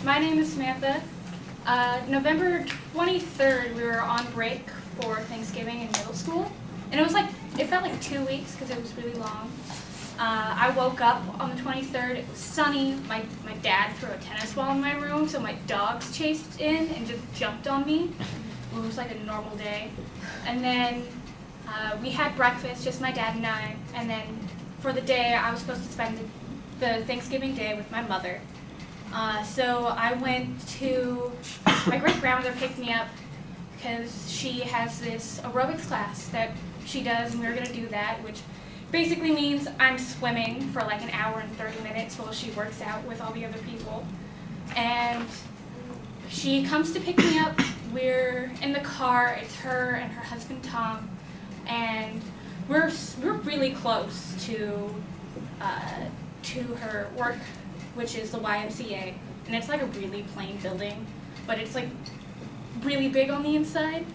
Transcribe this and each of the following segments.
My name is Samantha. November 23rd, we were on break for Thanksgiving in middle school. And it felt like 2 weeks because it was really long. I woke up on the 23rd, it was sunny. My dad threw a tennis ball in my room, so my dogs chased in and just jumped on me. It was like a normal day. And then we had breakfast, just my dad and I. And then for the day, I was supposed to spend the Thanksgiving day with my mother. So I went to, my great-grandmother picked me up because she has this aerobics class that she does, and we were going to do that, which basically means I'm swimming for like an hour and 30 minutes while she works out with all the other people. And she comes to pick me up. We're in the car. It's her and her husband Tom, and we're really close to her work, which is the YMCA, and it's like a really plain building, but it's like really big on the inside.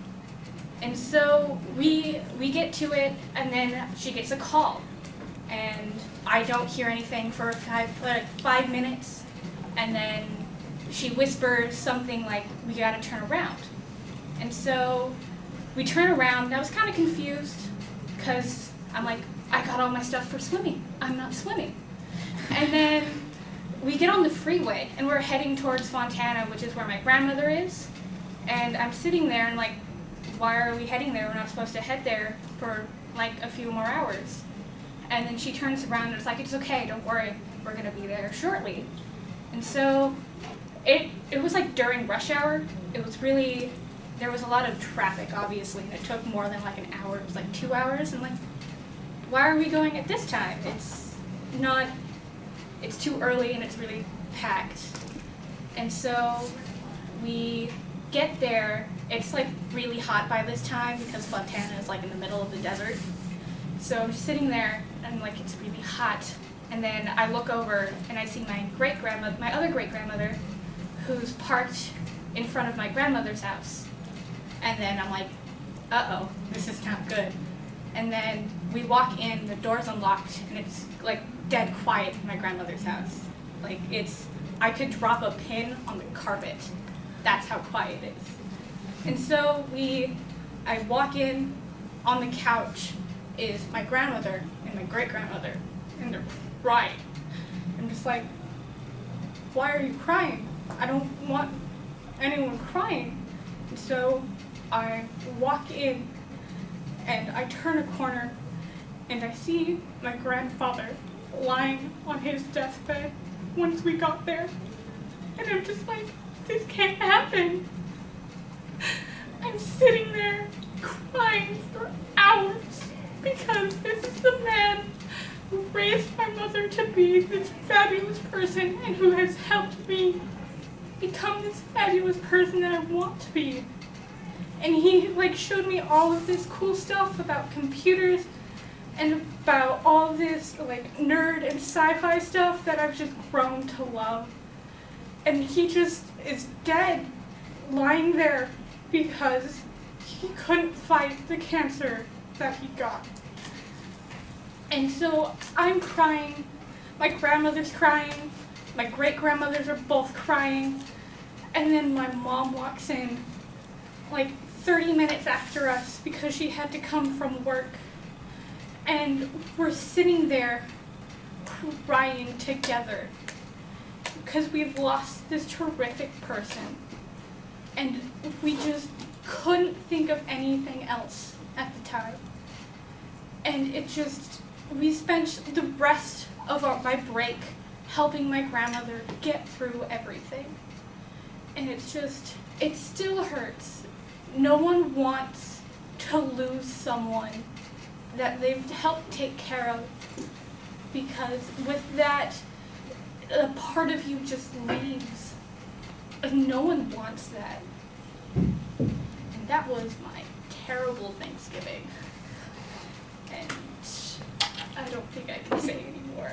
And so we get to it, and then she gets a call, and I don't hear anything for 5 minutes, and then she whispers something like, "We gotta turn around." And so we turn around, and I was kind of confused because I'm like, I got all my stuff for swimming. I'm not swimming. And then we get on the freeway, and we're heading towards Fontana, which is where my grandmother is. And I'm sitting there and like, why are we heading there? We're not supposed to head there for like a few more hours. And then she turns around and it's like, it's okay, don't worry, we're gonna be there shortly. And so it was like during rush hour. There was a lot of traffic, obviously, and it took more than like an hour. It was like 2 hours, and like, why are we going at this time? It's too early and it's really packed. And so we get there. It's like really hot by this time because Fontana is like in the middle of the desert. So I'm just sitting there and like it's really hot. And then I look over and I see my other great-grandmother, who's parked in front of my grandmother's house. And then I'm like, uh-oh, this is not good. And then we walk in, the door's unlocked, and it's like dead quiet in my grandmother's house. Like I could drop a pin on the carpet. That's how quiet it is. And so I walk in, on the couch is my grandmother and my great-grandmother, and they're crying. I'm just like, why are you crying? I don't want anyone crying. And so I walk in, and I turn a corner, and I see my grandfather lying on his deathbed once we got there. And I'm just like, this can't happen. I'm sitting there crying for hours because this is the man who raised my mother to be this fabulous person and who has helped me become this fabulous person that I want to be. And he like showed me all of this cool stuff about computers and about all this like nerd and sci-fi stuff that I've just grown to love. And he just is dead, lying there because he couldn't fight the cancer that he got. And so I'm crying, my grandmother's crying, my great-grandmothers are both crying, and then my mom walks in like 30 minutes after us because she had to come from work. And we're sitting there crying together because we've lost this terrific person. And we just couldn't think of anything else at the time. And we spent the rest of my break helping my grandmother get through everything. And it still hurts. No one wants to lose someone that they've helped take care of, because with that, a part of you just leaves. And no one wants that. And that was my terrible Thanksgiving. And I don't think I can say anymore.